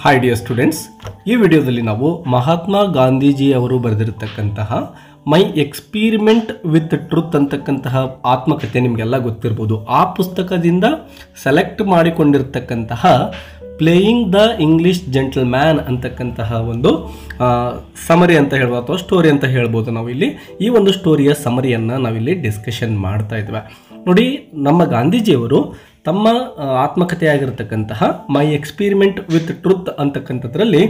Hi dear students, ಈ ವಿಡಿಯೋದಲ್ಲಿ ನಾವು ಮಹಾತ್ಮ ಗಾಂಧೀಜಿ ಅವರು ಬರೆದಿರತಕ್ಕಂತಹ ಮೈ ಎಕ್ಸ್ಪೀರಿಮೆಂಟ್ ವಿತ್ ಟ್ರುತ್ ಅಂತಕ್ಕಂತಹ ಆತ್ಮಕಥೆ ನಿಮಗೆಲ್ಲ ಗೊತ್ತಿರ್ಬೋದು. ಆ ಪುಸ್ತಕದಿಂದ ಸೆಲೆಕ್ಟ್ ಮಾಡಿಕೊಂಡಿರ್ತಕ್ಕಂತಹ ಪ್ಲೇಯಿಂಗ್ ದ ಇಂಗ್ಲಿಷ್ ಜೆಂಟಲ್ಮ್ಯಾನ್ ಅಂತಕ್ಕಂತಹ ಒಂದು ಸಮರಿ ಅಂತ ಹೇಳ್ಬೋದು ಅಥವಾ ಸ್ಟೋರಿ ಅಂತ ಹೇಳ್ಬೋದು. ನಾವಿಲ್ಲಿ ಈ ಒಂದು ಸ್ಟೋರಿಯ ಸಮರಿಯನ್ನು ನಾವಿಲ್ಲಿ ಡಿಸ್ಕಷನ್ ಮಾಡ್ತಾ ಇದ್ವಿ. ನೋಡಿ, ನಮ್ಮ ಗಾಂಧೀಜಿಯವರು ತಮ್ಮ ಆತ್ಮಕಥೆಯಾಗಿರ್ತಕ್ಕಂತಹ ಮೈ ಎಕ್ಸ್ಪೀರಿಮೆಂಟ್ ವಿತ್ ಟ್ರುತ್ ಅಂತಕ್ಕಂಥದ್ರಲ್ಲಿ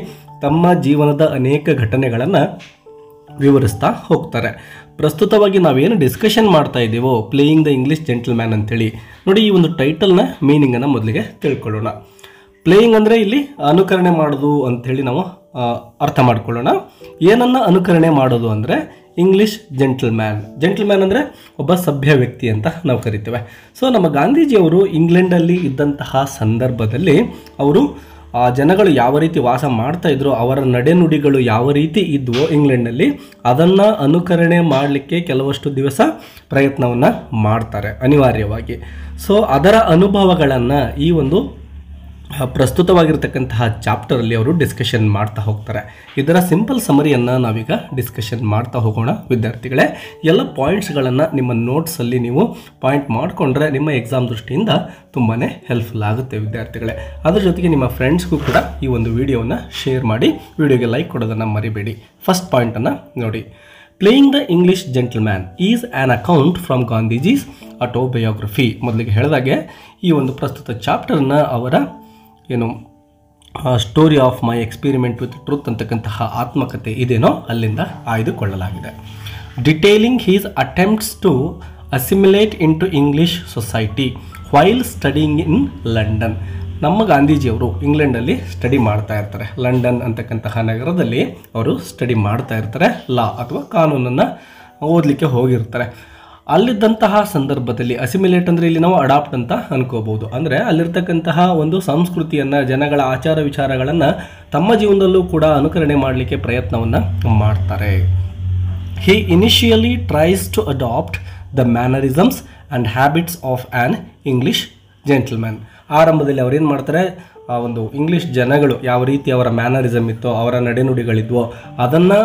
ತಮ್ಮ ಜೀವನದ ಅನೇಕ ಘಟನೆಗಳನ್ನು ವಿವರಿಸ್ತಾ ಹೋಗ್ತಾರೆ. ಪ್ರಸ್ತುತವಾಗಿ ನಾವೇನು ಡಿಸ್ಕಷನ್ ಮಾಡ್ತಾ ಇದ್ದೀವೋ ಪ್ಲೇಯಿಂಗ್ ದ ಇಂಗ್ಲಿಷ್ ಜೆಂಟಲ್ಮ್ಯಾನ್ ಅಂತೇಳಿ, ನೋಡಿ ಈ ಒಂದು ಟೈಟಲ್ನ ಮೀನಿಂಗನ್ನು ಮೊದಲಿಗೆ ತಿಳ್ಕೊಳ್ಳೋಣ. ಪ್ಲೇಯಿಂಗ್ ಅಂದರೆ ಇಲ್ಲಿ ಅನುಕರಣೆ ಮಾಡೋದು ಅಂಥೇಳಿ ನಾವು ಅರ್ಥ ಮಾಡ್ಕೊಳ್ಳೋಣ. ಏನನ್ನು ಅನುಕರಣೆ ಮಾಡೋದು ಅಂದರೆ ಇಂಗ್ಲಿಷ್ ಜೆಂಟಲ್ಮ್ಯಾನ್ ಅಂದರೆ ಒಬ್ಬ ಸಭ್ಯ ವ್ಯಕ್ತಿ ಅಂತ ನಾವು ಕರಿತೇವೆ. ಸೊ ನಮ್ಮ ಗಾಂಧೀಜಿಯವರು ಇಂಗ್ಲೆಂಡಲ್ಲಿ ಇದ್ದಂತಹ ಸಂದರ್ಭದಲ್ಲಿ ಅವರು ಜನಗಳು ಯಾವ ರೀತಿ ವಾಸ ಮಾಡ್ತಾ ಇದ್ರು, ಅವರ ನಡೆನುಡಿಗಳು ಯಾವ ರೀತಿ ಇದ್ವೋ ಇಂಗ್ಲೆಂಡ್ನಲ್ಲಿ, ಅದನ್ನು ಅನುಕರಣೆ ಮಾಡಲಿಕ್ಕೆ ಕೆಲವಷ್ಟು ದಿವಸ ಪ್ರಯತ್ನವನ್ನು ಮಾಡ್ತಾರೆ ಅನಿವಾರ್ಯವಾಗಿ. ಸೊ ಅದರ ಅನುಭವಗಳನ್ನು ಈ ಒಂದು ಪ್ರಸ್ತುತವಾಗಿರ್ತಕ್ಕಂತಹ ಚಾಪ್ಟರಲ್ಲಿ ಅವರು ಡಿಸ್ಕಷನ್ ಮಾಡ್ತಾ ಹೋಗ್ತಾರೆ. ಇದರ ಸಿಂಪಲ್ ಸಮರಿಯನ್ನು ನಾವೀಗ ಡಿಸ್ಕಷನ್ ಮಾಡ್ತಾ ಹೋಗೋಣ. ವಿದ್ಯಾರ್ಥಿಗಳೇ, ಎಲ್ಲ ಪಾಯಿಂಟ್ಸ್ಗಳನ್ನು ನಿಮ್ಮ ನೋಟ್ಸಲ್ಲಿ ನೀವು ಪಾಯಿಂಟ್ ಮಾಡಿಕೊಂಡ್ರೆ ನಿಮ್ಮ ಎಕ್ಸಾಮ್ ದೃಷ್ಟಿಯಿಂದ ತುಂಬಾ ಹೆಲ್ಪ್ಫುಲ್ ಆಗುತ್ತೆ ವಿದ್ಯಾರ್ಥಿಗಳೇ. ಅದ್ರ ಜೊತೆಗೆ ನಿಮ್ಮ ಫ್ರೆಂಡ್ಸ್ಗೂ ಕೂಡ ಈ ಒಂದು ವಿಡಿಯೋವನ್ನು ಶೇರ್ ಮಾಡಿ, ವಿಡಿಯೋಗೆ ಲೈಕ್ ಕೊಡೋದನ್ನು ಮರಿಬೇಡಿ. ಫಸ್ಟ್ ಪಾಯಿಂಟನ್ನು ನೋಡಿ. Playing the English gentleman is an account from Gandhiji's autobiography. ಮೊದಲಿಗೆ ಹೇಳಿದಾಗೆ ಈ ಒಂದು ಪ್ರಸ್ತುತ ಚಾಪ್ಟರ್ನ ಅವರ story of my experiment with truth ಅಂತಕ್ಕಂತಹ ಆತ್ಮಕಥೆ ಇದೇನೋ ಅಲ್ಲಿಂದ ಆಯ್ದುಕೊಳ್ಳಲಾಗಿದೆ. Detailing his attempts to assimilate into English society while studying in London. ನಮ್ಮ ಗಾಂಧೀಜಿಯವರು ಇಂಗ್ಲೆಂಡಲ್ಲಿ ಸ್ಟಡಿ ಮಾಡ್ತಾ ಇರ್ತಾರೆ. ಲಂಡನ್ ಅಂತಕ್ಕಂತಹ ನಗರದಲ್ಲಿ ಅವರು ಸ್ಟಡಿ ಮಾಡ್ತಾ ಇರ್ತಾರೆ. ಲಾ ಅಥವಾ ಕಾನೂನನ್ನು ಓದಲಿಕ್ಕೆ ಹೋಗಿರ್ತಾರೆ. ಅಲ್ಲಿದ್ದಂತಹ ಸಂದರ್ಭದಲ್ಲಿ ಅಸಿಮಿಲೇಟ್ ಅಂದರೆ ಇಲ್ಲಿ ನಾವು ಅಡಾಪ್ಟ್ ಅಂತ ಅನ್ಕೋಬಹುದು. ಅಂದರೆ ಅಲ್ಲಿರ್ತಕ್ಕಂತಹ ಒಂದು ಸಂಸ್ಕೃತಿಯನ್ನು, ಜನಗಳ ಆಚಾರ ವಿಚಾರಗಳನ್ನು ತಮ್ಮ ಜೀವನದಲ್ಲೂ ಕೂಡ ಅನುಕರಣೆ ಮಾಡಲಿಕ್ಕೆ ಪ್ರಯತ್ನವನ್ನು ಮಾಡ್ತಾರೆ. He initially tries to adopt the mannerisms and habits of an English gentleman. ಆರಂಭದಲ್ಲಿ ಅವ್ರೇನು ಮಾಡ್ತಾರೆ, ಆ ಒಂದು ಇಂಗ್ಲಿಷ್ ಜನಗಳು ಯಾವ ರೀತಿ ಅವರ ಮ್ಯಾನರಿಸಮ್ ಇತ್ತೋ, ಅವರ ನಡೆನುಡಿಗಳಿದ್ವೋ ಅದನ್ನು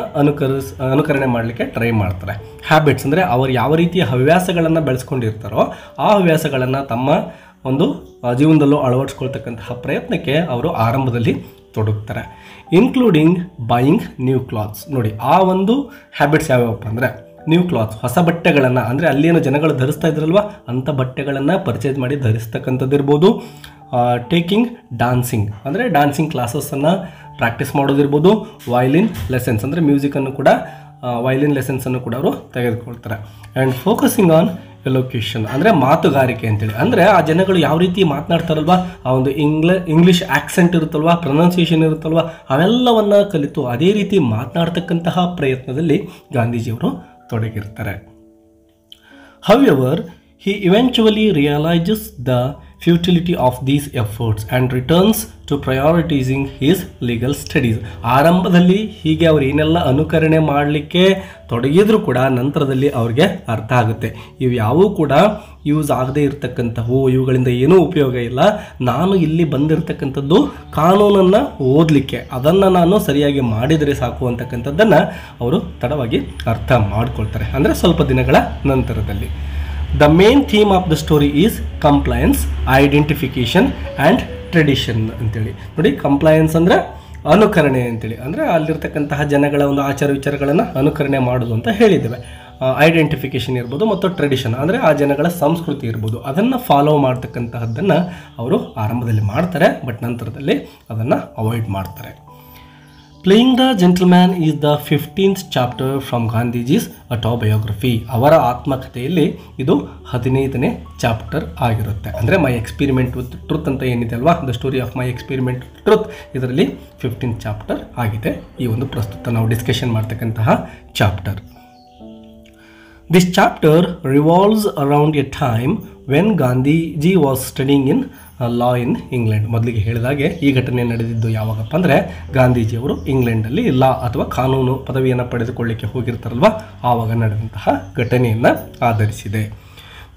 ಅನುಕರಣೆ ಮಾಡಲಿಕ್ಕೆ ಟ್ರೈ ಮಾಡ್ತಾರೆ. ಹ್ಯಾಬಿಟ್ಸ್ ಅಂದರೆ ಅವರು ಯಾವ ರೀತಿಯ ಹವ್ಯಾಸಗಳನ್ನು ಬೆಳೆಸ್ಕೊಂಡಿರ್ತಾರೋ ಆ ಹವ್ಯಾಸಗಳನ್ನು ತಮ್ಮ ಒಂದು ಜೀವನದಲ್ಲೂ ಅಳವಡಿಸ್ಕೊಳ್ತಕ್ಕಂತಹ ಪ್ರಯತ್ನಕ್ಕೆ ಅವರು ಆರಂಭದಲ್ಲಿ ತೊಡಗ್ತಾರೆ. Including buying new clothes. ನೋಡಿ, ಆ ಒಂದು ಹ್ಯಾಬಿಟ್ಸ್ ಯಾವ್ಯಾವಪ್ಪ ಅಂದರೆ ನ್ಯೂ ಕ್ಲಾತ್ಸ್, ಹೊಸ ಬಟ್ಟೆಗಳನ್ನು, ಅಂದರೆ ಅಲ್ಲೇನು ಜನಗಳು ಧರಿಸ್ತಾ ಇದ್ರಲ್ವ ಅಂಥ ಬಟ್ಟೆಗಳನ್ನು ಪರ್ಚೇಸ್ ಮಾಡಿ ಧರಿಸ್ತಕ್ಕಂಥದ್ದು ಇರ್ಬೋದು. ಟೇಕಿಂಗ್ ಡ್ಯಾನ್ಸಿಂಗ್ ಅಂದರೆ ಡ್ಯಾನ್ಸಿಂಗ್ ಕ್ಲಾಸಸ್ಸನ್ನು ಪ್ರಾಕ್ಟೀಸ್ ಮಾಡೋದಿರ್ಬೋದು. ವಯಲಿನ್ ಲೆಸನ್ಸ್ ಅಂದರೆ ಮ್ಯೂಸಿಕನ್ನು ಕೂಡ ವಯಲಿನ್ ಲೆಸನ್ಸನ್ನು ಕೂಡ ಅವರು ತೆಗೆದುಕೊಳ್ತಾರೆ. ಆ್ಯಂಡ್ ಫೋಕಸಿಂಗ್ ಆನ್ ಎಲೋಕ್ಯೂಷನ್ ಅಂದರೆ ಮಾತುಗಾರಿಕೆ ಅಂತೇಳಿ, ಅಂದರೆ ಆ ಜನಗಳು ಯಾವ ರೀತಿ ಮಾತನಾಡ್ತಾರಲ್ವ, ಆ ಒಂದು ಇಂಗ್ಲಿಷ್ ಆಕ್ಸೆಂಟ್ ಇರುತ್ತಲ್ವ, ಪ್ರೊನೌನ್ಸಿಯೇಷನ್ ಇರುತ್ತಲ್ವ, ಅವೆಲ್ಲವನ್ನು ಕಲಿತು ಅದೇ ರೀತಿ ಮಾತನಾಡ್ತಕ್ಕಂತಹ ಪ್ರಯತ್ನದಲ್ಲಿ ಗಾಂಧೀಜಿಯವರು ತೊಡಗಿರ್ತಾರೆ. However, he eventually realizes the futility of these efforts and returns to prioritizing his legal studies. ಆರಂಭದಲ್ಲಿ ಹೀಗೆ ಅವ್ರು ಏನೆಲ್ಲ ಅನುಕರಣೆ ಮಾಡಲಿಕ್ಕೆ ತೊಡಗಿದ್ರು ಕೂಡ ನಂತರದಲ್ಲಿ ಅವ್ರಿಗೆ ಅರ್ಥ ಆಗುತ್ತೆ, ಇವು ಯಾವೂ ಕೂಡ ಯೂಸ್ ಆಗದೆ ಇರತಕ್ಕಂಥವು, ಇವುಗಳಿಂದ ಏನೂ ಉಪಯೋಗ ಇಲ್ಲ. ನಾನು ಇಲ್ಲಿ ಬಂದಿರತಕ್ಕಂಥದ್ದು ಕಾನೂನನ್ನು ಓದಲಿಕ್ಕೆ, ಅದನ್ನು ನಾನು ಸರಿಯಾಗಿ ಮಾಡಿದರೆ ಸಾಕು ಅಂತಕ್ಕಂಥದ್ದನ್ನು ಅವರು ತಡವಾಗಿ ಅರ್ಥ ಮಾಡ್ಕೊಳ್ತಾರೆ, ಅಂದರೆ ಸ್ವಲ್ಪ ದಿನಗಳ ನಂತರದಲ್ಲಿ. The main theme of the story is compliance, identification and tradition ಅಂತೇಳಿ. ನೋಡಿ, ಕಂಪ್ಲಯನ್ಸ್ ಅಂದರೆ ಅನುಕರಣೆ ಅಂತೇಳಿ, ಅಂದರೆ ಅಲ್ಲಿರ್ತಕ್ಕಂತಹ ಜನಗಳ ಒಂದು ಆಚಾರ ವಿಚಾರಗಳನ್ನು ಅನುಕರಣೆ ಮಾಡೋದು ಅಂತ ಹೇಳಿದ್ದೇವೆ. ಐಡೆಂಟಿಫಿಕೇಷನ್ ಇರ್ಬೋದು ಮತ್ತು ಟ್ರೆಡಿಷನ್ ಅಂದರೆ ಆ ಜನಗಳ ಸಂಸ್ಕೃತಿ ಇರ್ಬೋದು, ಅದನ್ನು ಫಾಲೋ ಮಾಡ್ತಕ್ಕಂತಹದ್ದನ್ನು ಅವರು ಆರಂಭದಲ್ಲಿ ಮಾಡ್ತಾರೆ, ಬಟ್ ನಂತರದಲ್ಲಿ ಅದನ್ನು ಅವಾಯ್ಡ್ ಮಾಡ್ತಾರೆ. Playing the gentleman is the 15th chapter from Gandhiji's autobiography. ಅವರ ಆತ್ಮಕಥೆಯಲ್ಲಿ ಇದು 15ನೇ ಚಾಪ್ಟರ್ ಆಗಿರುತ್ತೆ. ಅಂದರೆ ಮೈ ಎಕ್ಸ್ಪೀರಿಮೆಂಟ್ ವಿತ್ ಟ್ರುತ್ ಅಂತ ಏನಿದೆ ಅಲ್ವಾ, the story of my experiment with truth, ಇದರಲ್ಲಿ 15th ಚಾಪ್ಟರ್ ಆಗಿದೆ ಈ ಒಂದು ಪ್ರಸ್ತುತ ನಾವು ಡಿಸ್ಕಷನ್ ಮಾಡ್ತಕ್ಕಂತಹ chapter. This chapter revolves around a time when Gandhiji was studying in law in England. ಮೊದಲಿಗೆ ಹೇಳಿದಾಗೆ ಈ ಘಟನೆ ನಡೆದಿದ್ದು ಯಾವಾಗಪ್ಪ ಅಂದರೆ ಗಾಂಧೀಜಿಯವರು ಇಂಗ್ಲೆಂಡಲ್ಲಿ ಲಾ ಅಥವಾ ಕಾನೂನು ಪದವಿಯನ್ನು ಪಡೆದುಕೊಳ್ಳಿಕ್ಕೆ ಹೋಗಿರ್ತಾರಲ್ವ ಆವಾಗ ನಡೆದಂತಹ ಘಟನೆಯನ್ನು ಆಧರಿಸಿದೆ.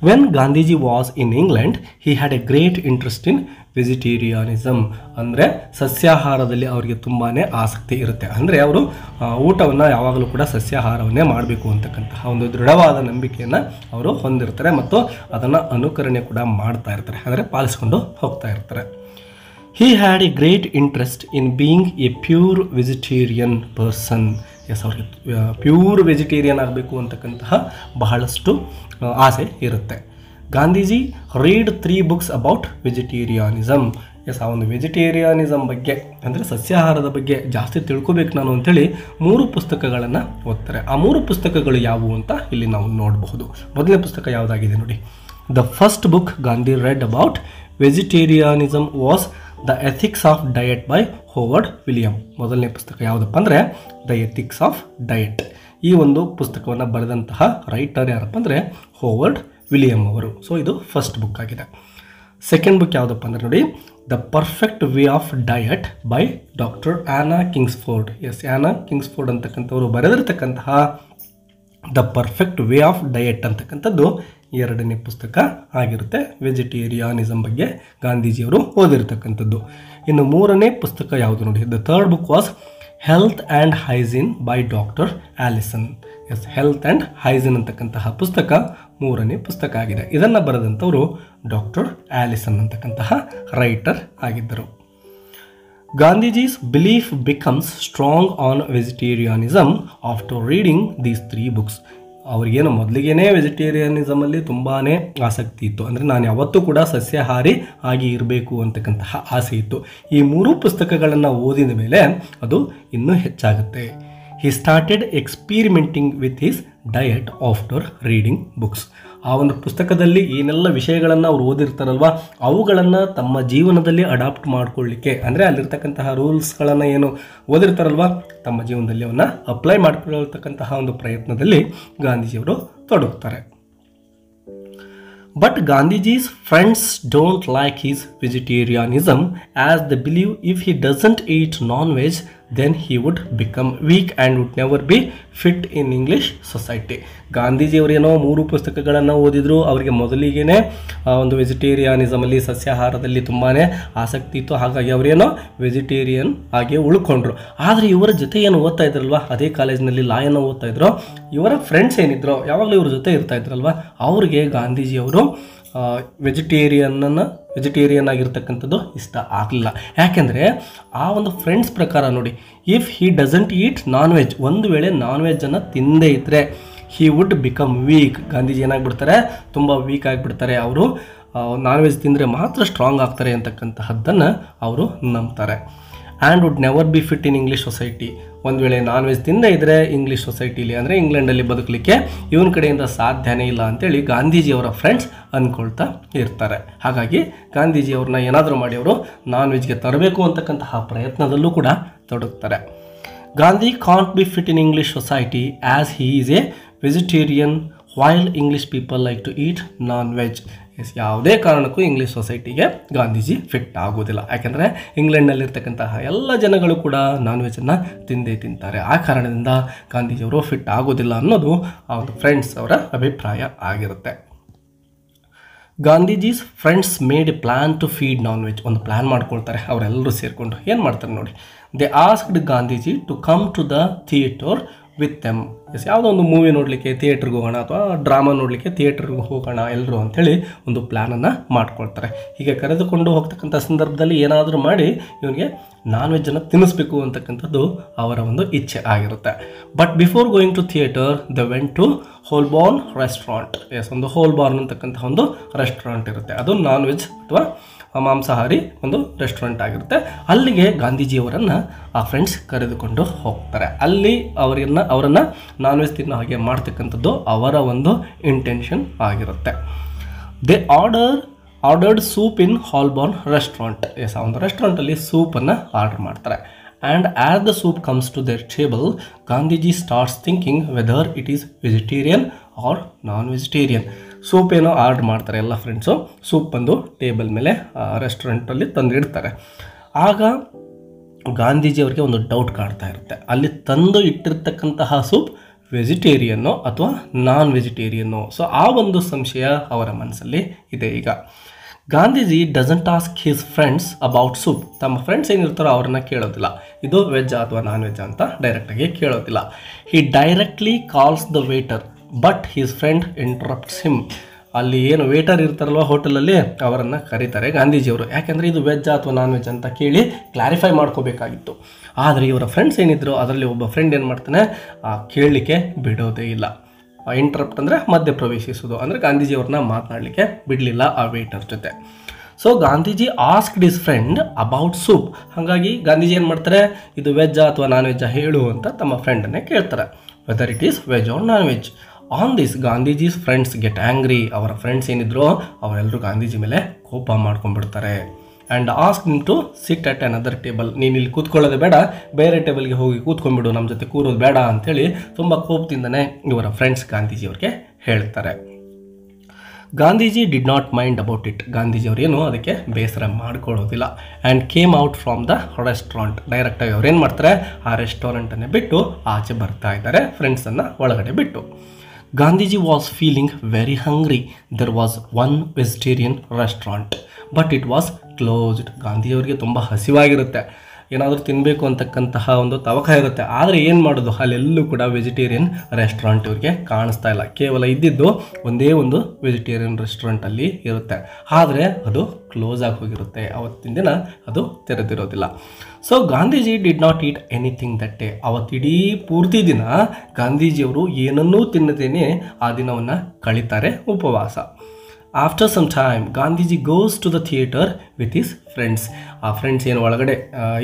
When Gandhiji was in England, he had a great interest in ವೆಜಿಟೇರಿಯಾನಿಸಮ್. ಅಂದರೆ ಸಸ್ಯಾಹಾರದಲ್ಲಿ ಅವರಿಗೆ ತುಂಬಾ ಆಸಕ್ತಿ ಇರುತ್ತೆ. ಅಂದರೆ ಅವರು ಊಟವನ್ನು ಯಾವಾಗಲೂ ಕೂಡ ಸಸ್ಯಾಹಾರವನ್ನೇ ಮಾಡಬೇಕು ಅಂತಕ್ಕಂತಹ ಒಂದು ದೃಢವಾದ ನಂಬಿಕೆಯನ್ನು ಅವರು ಹೊಂದಿರ್ತಾರೆ ಮತ್ತು ಅದನ್ನು ಅನುಕರಣೆ ಕೂಡ ಮಾಡ್ತಾ ಇರ್ತಾರೆ, ಅಂದರೆ ಪಾಲಿಸ್ಕೊಂಡು ಹೋಗ್ತಾ ಇರ್ತಾರೆ. He had a great interest in being a pure vegetarian person. Yes, ಅವ್ರಿಗೆ ಪ್ಯೂರ್ ವೆಜಿಟೇರಿಯನ್ ಆಗಬೇಕು ಅಂತಕ್ಕಂತಹ ಬಹಳಷ್ಟು ಆಸೆ ಇರುತ್ತೆ. Gandhiji read 3 books about vegetarianism. Yes, ಆ ಒಂದು ವೆಜಿಟೇರಿಯಾನಿಸಮ್ ಬಗ್ಗೆ ಅಂದರೆ ಸಸ್ಯಾಹಾರದ ಬಗ್ಗೆ ಜಾಸ್ತಿ ತಿಳ್ಕೊಬೇಕು ನಾನು ಅಂತೇಳಿ 3 ಪುಸ್ತಕಗಳನ್ನು ಓದ್ತಾರೆ. ಆ 3 ಪುಸ್ತಕಗಳು ಯಾವುವು ಅಂತ ಇಲ್ಲಿ ನಾವು ನೋಡಬಹುದು. ಮೊದಲನೇ ಪುಸ್ತಕ ಯಾವುದಾಗಿದೆ ನೋಡಿ. The first book Gandhi read about vegetarianism was the ethics of diet by Howard William. ಮೊದಲನೇ ಪುಸ್ತಕ ಯಾವುದಪ್ಪ ಅಂದರೆ ದ ಎಥಿಕ್ಸ್ ಆಫ್ ಡಯಟ್. ಈ ಒಂದು ಪುಸ್ತಕವನ್ನು ಬರೆದಂತಹ ರೈಟರ್ ಯಾರಪ್ಪ ಅಂದರೆ ಹೋವರ್ಡ್ ವಿಲಿಯಮ್ ಅವರು. ಸೊ ಇದು ಫಸ್ಟ್ ಬುಕ್ ಆಗಿದೆ. ಸೆಕೆಂಡ್ ಬುಕ್ ಯಾವುದಪ್ಪ ಅಂದರೆ ನೋಡಿ, the perfect way of diet by doctor Anna Kingsford. Yes, Anna Kingsford ಅಂತಕ್ಕಂಥವರು ಬರೆದಿರ್ತಕ್ಕಂತಹ the perfect way of diet ಅಂತಕ್ಕಂಥದ್ದು ಎರಡನೇ ಪುಸ್ತಕ ಆಗಿರುತ್ತೆ. ವೆಜಿಟೇರಿಯಾನಿಸಮ್ ಬಗ್ಗೆ ಗಾಂಧೀಜಿಯವರು ಓದಿರ್ತಕ್ಕಂಥದ್ದು. ಇನ್ನು ಮೂರನೇ ಪುಸ್ತಕ ಯಾವುದು ನೋಡಿ, the third book was health and hygiene by doctor Allison. Yes, health and hygiene ಅಂತಕ್ಕಂತಹ ಪುಸ್ತಕ ಮೂರನೇ ಪುಸ್ತಕ ಆಗಿದೆ. ಇದನ್ನು ಬರೆದಂಥವರು ಡಾಕ್ಟರ್ ಆಲಿಸನ್ ಅಂತಕ್ಕಂತಹ ರೈಟರ್ ಆಗಿದ್ದರು. Gandhiji's belief becomes strong on vegetarianism after reading these 3 books. ಅವ್ರಿಗೇನು ಮೊದಲಿಗೇನೆ ವೆಜಿಟೇರಿಯನಿಸಮಲ್ಲಿ ತುಂಬಾ ಆಸಕ್ತಿ ಇತ್ತು, ಅಂದರೆ ನಾನು ಯಾವತ್ತೂ ಕೂಡ ಸಸ್ಯಾಹಾರಿ ಆಗಿ ಇರಬೇಕು ಅಂತಕ್ಕಂತಹ ಆಸೆ ಇತ್ತು. ಈ 3 ಪುಸ್ತಕಗಳನ್ನು ಓದಿದ ಮೇಲೆ ಅದು ಇನ್ನೂ ಹೆಚ್ಚಾಗುತ್ತೆ. He started experimenting with his diet after reading books. ಆ ಒಂದು ಪುಸ್ತಕದಲ್ಲಿ ಏನೆಲ್ಲ ವಿಷಯಗಳನ್ನು ಅವ್ರು ಓದಿರ್ತಾರಲ್ವ ಅವುಗಳನ್ನು ತಮ್ಮ ಜೀವನದಲ್ಲಿ ಅಡಾಪ್ಟ್ ಮಾಡ್ಕೊಳ್ಳಿಕ್ಕೆ, ಅಂದರೆ ಅಲ್ಲಿರ್ತಕ್ಕಂತಹ ರೂಲ್ಸ್ಗಳನ್ನು ಏನು ಓದಿರ್ತಾರಲ್ವ ತಮ್ಮ ಜೀವನದಲ್ಲಿ ಅವನ್ನ ಅಪ್ಲೈ ಮಾಡ್ಕೊಳ್ತಕ್ಕಂತಹ ಒಂದು ಪ್ರಯತ್ನದಲ್ಲಿ ಗಾಂಧೀಜಿಯವರು ತೊಡಗುತ್ತಾರೆ. But Gandhiji's friends don't like his vegetarianism as they believe if he doesn't eat non-veg then he would become weak and would never be fit in English society. ಗಾಂಧೀಜಿಯವರೇನೋ 3 ಪುಸ್ತಕಗಳನ್ನು ಓದಿದ್ರು, ಅವರಿಗೆ ಮೊದಲಿಗೆ ಒಂದು ವೆಜಿಟೇರಿಯಾನಿಸಮಲ್ಲಿ ಸಸ್ಯಾಹಾರದಲ್ಲಿ ತುಂಬಾ ಆಸಕ್ತಿ ಇತ್ತು. ಹಾಗಾಗಿ ಅವರೇನೋ ವೆಜಿಟೇರಿಯನ್ ಆಗಿ ಉಳ್ಕೊಂಡ್ರು. ಆದರೆ ಇವರ ಜೊತೆ ಏನು ಓದ್ತಾ ಇದ್ರಲ್ವ, ಅದೇ ಕಾಲೇಜಿನಲ್ಲಿ ಲಾಯನ್ನು ಓದ್ತಾ ಇದ್ರು, ಇವರ ಫ್ರೆಂಡ್ಸ್ ಏನಿದ್ರು ಯಾವಾಗಲೂ ಇವ್ರ ಜೊತೆ ಇರ್ತಾ ಇದ್ರಲ್ವ, ಅವ್ರಿಗೆ ಗಾಂಧೀಜಿಯವರು ವೆಜಿಟೇರಿಯನ್ ಆಗಿರ್ತಕ್ಕಂಥದ್ದು ಇಷ್ಟ ಆಗಲಿಲ್ಲ. ಯಾಕೆಂದರೆ ಆ ಒಂದು ಫ್ರೆಂಡ್ಸ್ ಪ್ರಕಾರ ನೋಡಿ, if he doesn't eat non veg, ಒಂದು ವೇಳೆ ನಾನ್ ವೆಜ್ಜನ್ನು ತಿಂದೇ ಇದ್ದರೆ he would become weak. Gandhiji ಏನಾಗ್ಬಿಡ್ತಾರೆ, ತುಂಬ ವೀಕ್ ಆಗಿಬಿಡ್ತಾರೆ. ಅವರು ನಾನ್ ವೆಜ್ ತಿಂದರೆ ಮಾತ್ರ ಸ್ಟ್ರಾಂಗ್ ಆಗ್ತಾರೆ ಅಂತಕ್ಕಂತಹದ್ದನ್ನು ಅವರು ನಂಬ್ತಾರೆ. And would never be fit in English society. ಒಂದು ವೇಳೆ ನಾನ್ ವೆಜ್ ತಿಂದೇ ಇದ್ದರೆ ಇಂಗ್ಲೀಷ್ ಸೊಸೈಟಿಲಿ ಅಂದರೆ ಇಂಗ್ಲೆಂಡಲ್ಲಿ ಬದುಕಲಿಕ್ಕೆ ಇವನ ಕಡೆಯಿಂದ ಸಾಧ್ಯನೇ ಇಲ್ಲ ಅಂತೇಳಿ ಗಾಂಧೀಜಿಯವರ ಫ್ರೆಂಡ್ಸ್ ಅಂದ್ಕೊಳ್ತಾ ಇರ್ತಾರೆ. ಹಾಗಾಗಿ ಗಾಂಧೀಜಿಯವ್ರನ್ನ ಏನಾದರೂ ಮಾಡಿ ಅವರು ನಾನ್ ವೆಜ್ಗೆ ತರಬೇಕು ಅಂತಕ್ಕಂತಹ ಪ್ರಯತ್ನದಲ್ಲೂ ಕೂಡ ತೊಡಗ್ತಾರೆ. Gandhi can't be fit in English society as he is a vegetarian while English people like to eat non veg. ಯಾವುದೇ ಕಾರಣಕ್ಕೂ ಇಂಗ್ಲೀಷ್ ಸೊಸೈಟಿಗೆ ಗಾಂಧೀಜಿ ಫಿಟ್ ಆಗೋದಿಲ್ಲ. ಯಾಕೆಂದರೆ ಇಂಗ್ಲೆಂಡ್ನಲ್ಲಿರ್ತಕ್ಕಂತಹ ಎಲ್ಲ ಜನಗಳು ಕೂಡ ನಾನ್ ವೆಜ್ಜನ್ನು ತಿಂದೇ ತಿಂತಾರೆ. ಆ ಕಾರಣದಿಂದ ಗಾಂಧೀಜಿಯವರು ಫಿಟ್ ಆಗೋದಿಲ್ಲ ಅನ್ನೋದು ಆ ಒಂದು ಫ್ರೆಂಡ್ಸ್ ಅವರ ಅಭಿಪ್ರಾಯ ಆಗಿರುತ್ತೆ. Gandhiji's friends made a plan to feed non veg. ಒಂದು ಪ್ಲ್ಯಾನ್ ಮಾಡ್ಕೊಳ್ತಾರೆ ಅವರೆಲ್ಲರೂ ಸೇರಿಕೊಂಡು. ಏನು ಮಾಡ್ತಾರೆ ನೋಡಿ, they asked Gandhiji to come to the theatre with them. Yes, ಯಾವುದೋ ಒಂದು ಮೂವಿ ನೋಡಲಿಕ್ಕೆ ಥಿಯೇಟ್ರಿಗೆ ಹೋಗೋಣ ಅಥವಾ ಡ್ರಾಮಾ ನೋಡಲಿಕ್ಕೆ ಥಿಯೇಟ್ರಿಗೆ ಹೋಗೋಣ ಎಲ್ಲರೂ ಅಂಥೇಳಿ ಒಂದು ಪ್ಲ್ಯಾನನ್ನು ಮಾಡ್ಕೊಳ್ತಾರೆ. ಹೀಗೆ ಕರೆದುಕೊಂಡು ಹೋಗ್ತಕ್ಕಂಥ ಸಂದರ್ಭದಲ್ಲಿ ಏನಾದರೂ ಮಾಡಿ ಇವನಿಗೆ ನಾನ್ ವೆಜ್ಜನ್ನು ತಿನ್ನಿಸ್ಬೇಕು ಅಂತಕ್ಕಂಥದ್ದು ಅವರ ಒಂದು ಇಚ್ಛೆ ಆಗಿರುತ್ತೆ. But before going to theatre they went to Holborn restaurant. Yes, ಒಂದು ಹೋಲ್ಬಾರ್ನ್ ಅಂತಕ್ಕಂತಹ ಒಂದು ರೆಸ್ಟೋರೆಂಟ್ ಇರುತ್ತೆ. ಅದು ನಾನ್ ವೆಜ್ ಅಥವಾ ಮಾಂಸಾಹಾರಿ ಒಂದು ರೆಸ್ಟೋರೆಂಟ್ ಆಗಿರುತ್ತೆ. ಅಲ್ಲಿಗೆ ಗಾಂಧೀಜಿಯವರನ್ನು ಆ ಫ್ರೆಂಡ್ಸ್ ಕರೆದುಕೊಂಡು ಹೋಗ್ತಾರೆ. ಅಲ್ಲಿ ಅವರನ್ನು ನಾನ್ ವೆಜ್ ತಿನ್ನೋ ಹಾಗೆ ಮಾಡ್ತಕ್ಕಂಥದ್ದು ಅವರ ಒಂದು ಇಂಟೆನ್ಷನ್ ಆಗಿರುತ್ತೆ. They ordered soup in Holborn restaurant. Yes, ಆ ಒಂದು ರೆಸ್ಟೋರೆಂಟಲ್ಲಿ ಸೂಪನ್ನು ಆರ್ಡರ್ ಮಾಡ್ತಾರೆ. And as the soup comes to their table Gandhiji starts thinking whether it is vegetarian or non vegetarian. Soup ಏನೋ ಆರ್ಡ್ರ್ ಮಾಡ್ತಾರೆ ಎಲ್ಲ ಫ್ರೆಂಡ್ಸು. ಸೂಪ್ ಬಂದು ಟೇಬಲ್ ಮೇಲೆ ರೆಸ್ಟೋರೆಂಟಲ್ಲಿ ತಂದು ಇಡ್ತಾರೆ. ಆಗ ಗಾಂಧೀಜಿಯವರಿಗೆ ಒಂದು ಡೌಟ್ ಕಾಡ್ತಾ ಇರುತ್ತೆ, ಅಲ್ಲಿ ತಂದು ಇಟ್ಟಿರ್ತಕ್ಕಂತಹ ಸೂಪ್ ವೆಜಿಟೇರಿಯನ್ನೋ ಅಥವಾ ನಾನ್ ವೆಜಿಟೇರಿಯನ್ನೋ. ಸೊ ಆ ಒಂದು ಸಂಶಯ ಅವರ ಮನಸ್ಸಲ್ಲಿ ಇದೆ. ಈಗ Gandhiji doesn't ask his friends about soup. ತಮ್ಮ ಫ್ರೆಂಡ್ಸ್ ಏನಿರ್ತಾರೋ ಅವ್ರನ್ನ ಕೇಳೋದಿಲ್ಲ, ಇದು ವೆಜ್ ಅಥವಾ ನಾನ್ ವೆಜ್ ಅಂತ ಡೈರೆಕ್ಟಾಗಿ ಕೇಳೋದಿಲ್ಲ. He directly calls the waiter but his friend interrupts him. ಅಲ್ಲಿ ಏನು ವೇಟರ್ ಇರ್ತಾರಲ್ವ ಹೋಟೆಲಲ್ಲಿ, ಅವರನ್ನು ಕರೀತಾರೆ ಗಾಂಧೀಜಿಯವರು. ಯಾಕೆಂದರೆ ಇದು ವೆಜ್ ಅಥವಾ ನಾನ್ ವೆಜ್ ಅಂತ ಕೇಳಿ ಕ್ಲಾರಿಫೈ ಮಾಡ್ಕೋಬೇಕಾಗಿತ್ತು. ಆದರೆ ಇವರ ಫ್ರೆಂಡ್ಸ್ ಏನಿದ್ರು ಅದರಲ್ಲಿ ಒಬ್ಬ ಫ್ರೆಂಡ್ ಏನು ಮಾಡ್ತಾನೆ, ಕೇಳಲಿಕ್ಕೆ ಬಿಡೋದೇ ಇಲ್ಲ. ಇಂಟರಪ್ಟ್ ಅಂದರೆ ಮಧ್ಯ ಪ್ರವೇಶಿಸೋದು, ಅಂದರೆ ಗಾಂಧೀಜಿಯವ್ರನ್ನ ಮಾತನಾಡಲಿಕ್ಕೆ ಬಿಡಲಿಲ್ಲ ಆ ವೇಟರ್ ಜೊತೆ. So Gandhiji asked his friend about soup. ಹಾಗಾಗಿ ಗಾಂಧೀಜಿ ಏನು ಮಾಡ್ತಾರೆ, ಇದು ವೆಜ್ಜಾ ಅಥವಾ ನಾನ್ ವೆಜ್ಜಾ ಹೇಳು ಅಂತ ತಮ್ಮ ಫ್ರೆಂಡನ್ನೇ ಕೇಳ್ತಾರೆ, whether it is veg or non veg. On this Gandhiji's friends get angry. ಅವರ ಫ್ರೆಂಡ್ಸ್ ಏನಿದ್ರು ಅವರೆಲ್ಲರೂ ಗಾಂಧೀಜಿ ಮೇಲೆ ಕೋಪ ಮಾಡ್ಕೊಂಡ್ಬಿಡ್ತಾರೆ. And ask him to sit at another table. ನೀನು ಇಲ್ಲಿ ಕೂತ್ಕೊಳ್ಳೋದು ಬೇಡ, ಬೇರೆ ಟೇಬಲ್ಗೆ ಹೋಗಿ ಕೂತ್ಕೊಂಡ್ಬಿಡು, ನಮ್ಮ ಜೊತೆ ಕೂರೋದು ಬೇಡ ಅಂಥೇಳಿ ತುಂಬ ಕೋಪದಿಂದನೇ ಇವರ ಫ್ರೆಂಡ್ಸ್ ಗಾಂಧೀಜಿಯವ್ರಿಗೆ ಹೇಳ್ತಾರೆ. Gandhiji did not mind about it. ಗಾಂಧೀಜಿಯವ್ರೇನು ಅದಕ್ಕೆ ಬೇಸರ ಮಾಡ್ಕೊಳ್ಳೋದಿಲ್ಲ. And came out from the restaurant. ಡೈರೆಕ್ಟಾಗಿ ಅವ್ರೇನು ಮಾಡ್ತಾರೆ, ಆ ರೆಸ್ಟೋರೆಂಟನ್ನೇ ಬಿಟ್ಟು ಆಚೆ ಬರ್ತಾ ಇದ್ದಾರೆ, ಫ್ರೆಂಡ್ಸನ್ನು ಒಳಗಡೆ ಬಿಟ್ಟು. Gandhiji was feeling very hungry. There was one vegetarian restaurant but it was closed. ಗಾಂಧಿಯವರಿಗೆ ತುಂಬ ಹಸಿವಾಗಿರುತ್ತೆ, ಏನಾದರೂ ತಿನ್ನಬೇಕು ಅಂತಕ್ಕಂತಹ ಒಂದು ತವಕ ಇರುತ್ತೆ. ಆದರೆ ಏನು ಮಾಡೋದು, ಅಲ್ಲೆಲ್ಲೂ ಕೂಡ ವೆಜಿಟೇರಿಯನ್ ರೆಸ್ಟೋರೆಂಟ್ ಇವ್ರಿಗೆ ಕಾಣಿಸ್ತಾ ಇಲ್ಲ. ಕೇವಲ ಇದ್ದಿದ್ದು ಒಂದೇ ಒಂದು ವೆಜಿಟೇರಿಯನ್ ರೆಸ್ಟೋರೆಂಟ್ ಅಲ್ಲಿ ಇರುತ್ತೆ, ಆದರೆ ಅದು ಕ್ಲೋಸ್ ಆಗಿ ಹೋಗಿರುತ್ತೆ. ಅವತ್ತಿನ ದಿನ ಅದು ತೆರೆದಿರೋದಿಲ್ಲ. So Gandhiji did not eat anything that day. ಅವತ್ತಿಡೀ ಪೂರ್ತಿ ದಿನ ಗಾಂಧೀಜಿಯವರು ಏನನ್ನೂ ತಿನ್ನದೇನೆ ಆ ದಿನವನ್ನು ಕಳೀತಾರೆ, ಉಪವಾಸ. After some time Gandhiji goes to the theatre with his friends. ಆ ಫ್ರೆಂಡ್ಸ್ ಏನು ಒಳಗಡೆ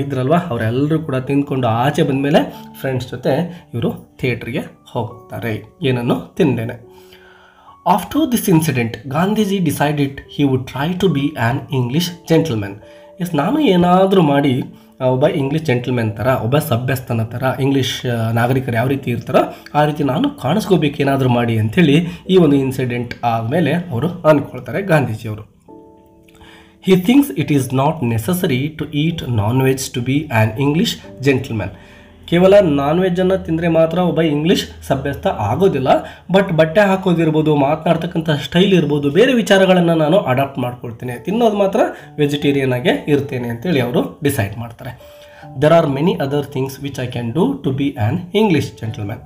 ಇದ್ರಲ್ವ, ಅವರೆಲ್ಲರೂ ಕೂಡ ತಿಂದ್ಕೊಂಡು ಆಚೆ ಬಂದಮೇಲೆ ಫ್ರೆಂಡ್ಸ್ ಜೊತೆ ಇವರು ಥಿಯೇಟ್ರಿಗೆ ಹೋಗ್ತಾರೆ, ಏನನ್ನು ತಿಂದೇನೆ. After this incident Gandhiji decided he would try to be an English gentlemen. ನಾನು ಏನಾದರೂ ಮಾಡಿ ಒಬ್ಬ ಇಂಗ್ಲೀಷ್ ಜೆಂಟಲ್ಮೆನ್ ಥರ, ಒಬ್ಬ ಸಭ್ಯಸ್ಥನ ಥರ, ಇಂಗ್ಲೀಷ್ ನಾಗರಿಕರು ಯಾವ ರೀತಿ ಇರ್ತಾರೋ ಆ ರೀತಿ ನಾನು ಕಾಣಿಸ್ಕೋಬೇಕು ಏನಾದರೂ ಮಾಡಿ ಅಂಥೇಳಿ ಈ ಒಂದು ಇನ್ಸಿಡೆಂಟ್ ಆದಮೇಲೆ ಅವರು ಅಂದ್ಕೊಳ್ತಾರೆ ಗಾಂಧೀಜಿಯವರು. He thinks it is not necessary to eat non veg to be an English gentlemen. ಕೇವಲ ನಾನ್ ವೆಜ್ಜನ್ನು ತಿಂದರೆ ಮಾತ್ರ ಒಬ್ಬ ಇಂಗ್ಲೀಷ್ ಸಭ್ಯಸ್ಥ ಆಗೋದಿಲ್ಲ, ಬಟ್ ಬಟ್ಟೆ ಹಾಕೋದಿರ್ಬೋದು, ಮಾತನಾಡ್ತಕ್ಕಂಥ ಸ್ಟೈಲ್ ಇರ್ಬೋದು, ಬೇರೆ ವಿಚಾರಗಳನ್ನು ನಾನು ಅಡಾಪ್ಟ್ ಮಾಡ್ಕೊಳ್ತೇನೆ, ತಿನ್ನೋದು ಮಾತ್ರ ವೆಜಿಟೇರಿಯನ್ ಆಗೇ ಇರ್ತೇನೆ ಅಂತೇಳಿ ಅವರು ಡಿಸೈಡ್ ಮಾಡ್ತಾರೆ. There are many other things which I can do to be an English gentlemen.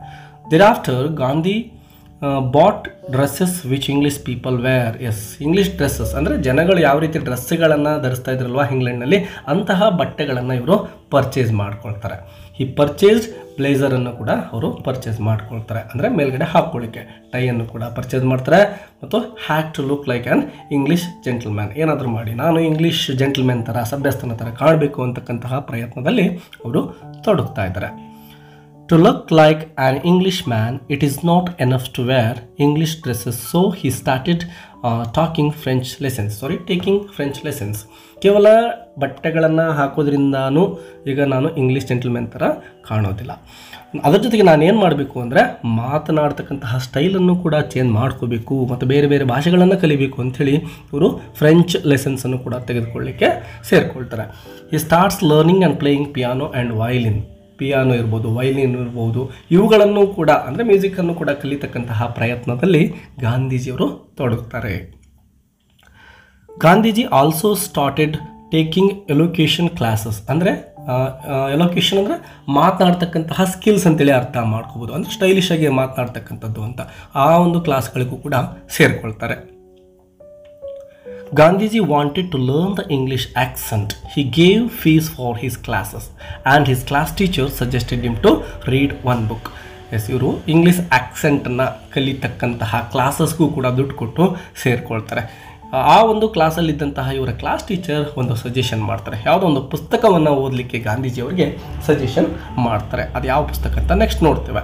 Thereafter Gandhi bought dresses which English people wear. Yes, English dresses ಅಂದರೆ ಜನಗಳು ಯಾವ ರೀತಿ ಡ್ರೆಸ್ಸುಗಳನ್ನು ಧರಿಸ್ತಾ ಇದ್ರಲ್ವ ಇಂಗ್ಲೆಂಡ್ನಲ್ಲಿ, ಅಂತಹ ಬಟ್ಟೆಗಳನ್ನು ಇವರು ಪರ್ಚೇಸ್ ಮಾಡ್ಕೊಳ್ತಾರೆ. ಈ ಪರ್ಚೇಸ್ಡ್ ಬ್ಲೇಸರನ್ನು ಕೂಡ ಅವರು ಪರ್ಚೇಸ್ ಮಾಡ್ಕೊಳ್ತಾರೆ, ಅಂದರೆ ಮೇಲ್ಗಡೆ ಹಾಕ್ಕೊಳ್ಳಿಕ್ಕೆ ಟೈಯನ್ನು ಕೂಡ ಪರ್ಚೇಸ್ ಮಾಡ್ತಾರೆ. ಮತ್ತು had to look like an English gentleman. ಏನಾದರೂ ಮಾಡಿ ನಾನು ಇಂಗ್ಲೀಷ್ ಜೆಂಟಲ್ಮೆನ್ ಥರ, ಸಭ್ಯಸ್ಥನ ಥರ ಕಾಣಬೇಕು ಅಂತಕ್ಕಂತಹ ಪ್ರಯತ್ನದಲ್ಲಿ ಅವರು ತೊಡಗ್ತಾ ಇದ್ದಾರೆ. To look like an Englishman, it is not enough to wear English dresses. So he started taking French lessons. ಕೇವಲ ಬಟ್ಟೆಗಳನ್ನು ಹಾಕೋದ್ರಿಂದಾನು ಈಗ ನಾನು ಇಂಗ್ಲೀಷ್ ಜೆಂಟಲ್ಮೆನ್ ಥರ ಕಾಣೋದಿಲ್ಲ. ಅದರ ಜೊತೆಗೆ ನಾನು ಏನು ಮಾಡಬೇಕು ಅಂದರೆ ಮಾತನಾಡ್ತಕ್ಕಂತಹ ಸ್ಟೈಲನ್ನು ಕೂಡ ಚೇಂಜ್ ಮಾಡ್ಕೋಬೇಕು ಮತ್ತು ಬೇರೆ ಬೇರೆ ಭಾಷೆಗಳನ್ನು ಕಲಿಬೇಕು ಅಂಥೇಳಿ ಇವರು ಫ್ರೆಂಚ್ ಲೆಸನ್ಸನ್ನು ಕೂಡ ತೆಗೆದುಕೊಳ್ಳಿಕ್ಕೆ ಸೇರಿಕೊಳ್ತಾರೆ. He starts learning and playing piano and violin. Piano ಇರ್ಬೋದು, ವಯಲಿನ್ ಇರ್ಬೋದು, ಇವುಗಳನ್ನು ಕೂಡ ಅಂದರೆ ಮ್ಯೂಸಿಕನ್ನು ಕೂಡ ಕಲಿತಕ್ಕಂತಹ ಪ್ರಯತ್ನದಲ್ಲಿ ಗಾಂಧೀಜಿಯವರು ತೊಡಗುತ್ತಾರೆ. Gandhiji also started taking elocution classes. ಅಂದರೆ ಎಲೋಕ್ಯೂಷನ್ ಅಂದರೆ ಮಾತನಾಡ್ತಕ್ಕಂತಹ ಸ್ಕಿಲ್ಸ್ ಅಂತೇಳಿ ಅರ್ಥ ಮಾಡ್ಕೋಬೋದು, ಅಂದರೆ ಸ್ಟೈಲಿಶ್ ಆಗಿ ಮಾತನಾಡ್ತಕ್ಕಂಥದ್ದು ಅಂತ. ಆ ಒಂದು ಕ್ಲಾಸ್ಗಳಿಗೂ ಕೂಡ ಸೇರಿಕೊಳ್ತಾರೆ. Gandhiji wanted to learn the English accent. He gave fees for his classes and his class teacher suggested him to read one book. Yes, ಇವರು ಇಂಗ್ಲೀಷ್ ಆಕ್ಸೆಂಟನ್ನು ಕಲಿತಕ್ಕಂತಹ ಕ್ಲಾಸಸ್ಗೂ ಕೂಡ ದುಡ್ಡು ಕೊಟ್ಟು ಸೇರಿಕೊಳ್ತಾರೆ. ಆ ಒಂದು ಕ್ಲಾಸಲ್ಲಿದ್ದಂತಹ ಇವರ ಕ್ಲಾಸ್ ಟೀಚರ್ ಒಂದು ಸಜೆಷನ್ ಮಾಡ್ತಾರೆ, ಯಾವುದೋ ಒಂದು ಪುಸ್ತಕವನ್ನು ಓದಲಿಕ್ಕೆ ಗಾಂಧೀಜಿಯವರಿಗೆ ಸಜೆಷನ್ ಮಾಡ್ತಾರೆ. ಅದು ಯಾವ ಪುಸ್ತಕ ಅಂತ ನೆಕ್ಸ್ಟ್ ನೋಡ್ತೇವೆ.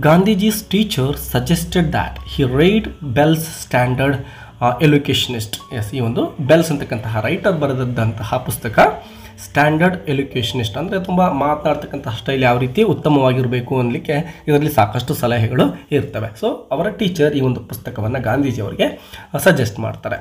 Gandhiji's teacher suggested that he read Bell's standard elocutionist. Yes, ಈ ಒಂದು ಬೆಲ್ಸ್ ಅಂತಕ್ಕಂತಹ ರೈಟರ್ ಬರೆದಂತಹ ಪುಸ್ತಕ ಸ್ಟ್ಯಾಂಡರ್ಡ್ ಎಲೋಕ್ಯೂಷನಿಸ್ಟ್, ಅಂದರೆ ತುಂಬ ಮಾತನಾಡ್ತಕ್ಕಂತಹ ಸ್ಟೈಲ್ ಯಾವ ರೀತಿ ಉತ್ತಮವಾಗಿರಬೇಕು ಅನ್ನಲಿಕ್ಕೆ ಇದರಲ್ಲಿ ಸಾಕಷ್ಟು ಸಲಹೆಗಳು ಇರ್ತವೆ. ಸೊ ಅವರ ಟೀಚರ್ ಈ ಒಂದು ಪುಸ್ತಕವನ್ನು ಗಾಂಧೀಜಿಯವರಿಗೆ ಸಜೆಸ್ಟ್ ಮಾಡ್ತಾರೆ.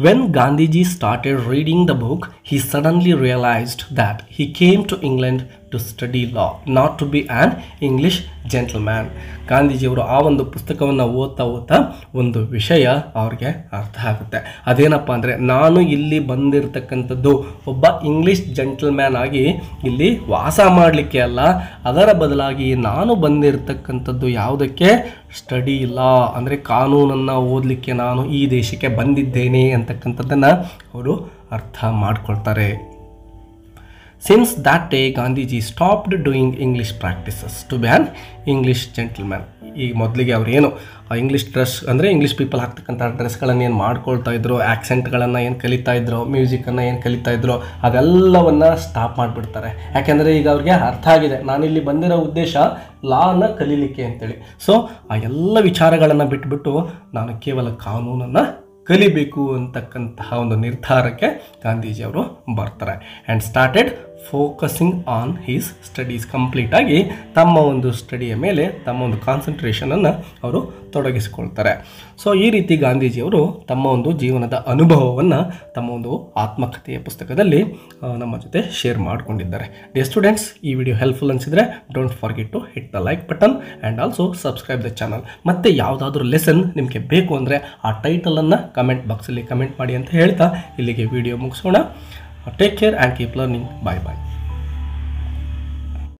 When Gandhiji started reading the book, he suddenly realized that he came to England to study law, not to be an English gentleman. ಗಾಂಧೀಜಿಯವರು ಆ ಒಂದು ಪುಸ್ತಕವನ್ನು ಓದ್ತಾ ಒಂದು ವಿಷಯ ಅವ್ರಿಗೆ ಅರ್ಥ ಆಗುತ್ತೆ. ಅದೇನಪ್ಪ ಅಂದರೆ, ನಾನು ಇಲ್ಲಿ ಬಂದಿರತಕ್ಕಂಥದ್ದು ಒಬ್ಬ ಇಂಗ್ಲಿಷ್ ಜೆಂಟಲ್ಮ್ಯಾನ್ ಆಗಿ ಇಲ್ಲಿ ವಾಸ ಮಾಡಲಿಕ್ಕೆ ಅಲ್ಲ, ಅದರ ಬದಲಾಗಿ ನಾನು ಬಂದಿರತಕ್ಕಂಥದ್ದು ಯಾವುದಕ್ಕೆ, ಸ್ಟಡಿ ಲಾ ಅಂದರೆ ಕಾನೂನನ್ನು ಓದಲಿಕ್ಕೆ ನಾನು ಈ ದೇಶಕ್ಕೆ ಬಂದಿದ್ದೇನೆ ಅಂತಕ್ಕಂಥದ್ದನ್ನು ಅವರು ಅರ್ಥ ಮಾಡ್ಕೊಳ್ತಾರೆ. Since that day, Gandhiji stopped doing English practices to be an English gentleman. ಈಗ ಮೊದಲಿಗೆ ಅವ್ರು ಏನು ಇಂಗ್ಲೀಷ್ ಡ್ರೆಸ್ ಅಂದರೆ ಇಂಗ್ಲೀಷ್ ಪೀಪಲ್ ಹಾಕ್ತಕ್ಕಂಥ ಡ್ರೆಸ್ಗಳನ್ನು ಏನು ಮಾಡ್ಕೊಳ್ತಾ ಇದ್ರು, ಆ್ಯಕ್ಸೆಂಟ್ಗಳನ್ನು ಏನು ಕಲಿತಾ ಇದ್ರು, ಮ್ಯೂಸಿಕನ್ನು ಏನು ಕಲಿತಾ ಇದ್ರು, ಅದೆಲ್ಲವನ್ನು ಸ್ಟಾಪ್ ಮಾಡಿಬಿಡ್ತಾರೆ. ಯಾಕೆಂದರೆ ಈಗ ಅವ್ರಿಗೆ ಅರ್ಥ ಆಗಿದೆ, ನಾನಿಲ್ಲಿ ಬಂದಿರೋ ಉದ್ದೇಶ ಲಾನ ಕಲೀಲಿಕ್ಕೆ ಅಂತೇಳಿ. ಸೊ ಆ ಎಲ್ಲ ವಿಚಾರಗಳನ್ನು ಬಿಟ್ಬಿಟ್ಟು ನಾನು ಕೇವಲ ಕಾನೂನನ್ನು ಕಲಿಬೇಕು ಅಂತಕ್ಕಂತಹ ಒಂದು ನಿರ್ಧಾರಕ್ಕೆ ಗಾಂಧೀಜಿಯವರು ಬರ್ತಾರೆ. And started focusing on his studies. ಕಂಪ್ಲೀಟಾಗಿ ತಮ್ಮ ಒಂದು ಸ್ಟಡಿಯ ಮೇಲೆ ತಮ್ಮ ಒಂದು ಕಾನ್ಸಂಟ್ರೇಷನನ್ನು ಅವರು ತೊಡಗಿಸಿಕೊಳ್ತಾರೆ. ಸೊ ಈ ರೀತಿ ಗಾಂಧೀಜಿಯವರು ತಮ್ಮ ಒಂದು ಜೀವನದ ಅನುಭವವನ್ನು ತಮ್ಮ ಒಂದು ಆತ್ಮಕಥೆಯ ಪುಸ್ತಕದಲ್ಲಿ ನಮ್ಮ ಜೊತೆ ಶೇರ್ ಮಾಡಿಕೊಂಡಿದ್ದಾರೆ. ಡಿಯರ್ ಸ್ಟೂಡೆಂಟ್ಸ್, ಈ ವಿಡಿಯೋ ಹೆಲ್ಪ್ಫುಲ್ ಅನಿಸಿದರೆ don't forget to hit the like button and also subscribe the channel. ಮತ್ತು ಯಾವುದಾದ್ರೂ ಲೆಸನ್ ನಿಮಗೆ ಬೇಕು ಅಂದರೆ ಆ ಟೈಟಲನ್ನು ಕಮೆಂಟ್ ಬಾಕ್ಸಲ್ಲಿ ಕಮೆಂಟ್ ಮಾಡಿ ಅಂತ ಹೇಳ್ತಾ ಇಲ್ಲಿಗೆ ವಿಡಿಯೋ ಮುಗಿಸೋಣ. Take care and keep learning. Bye bye.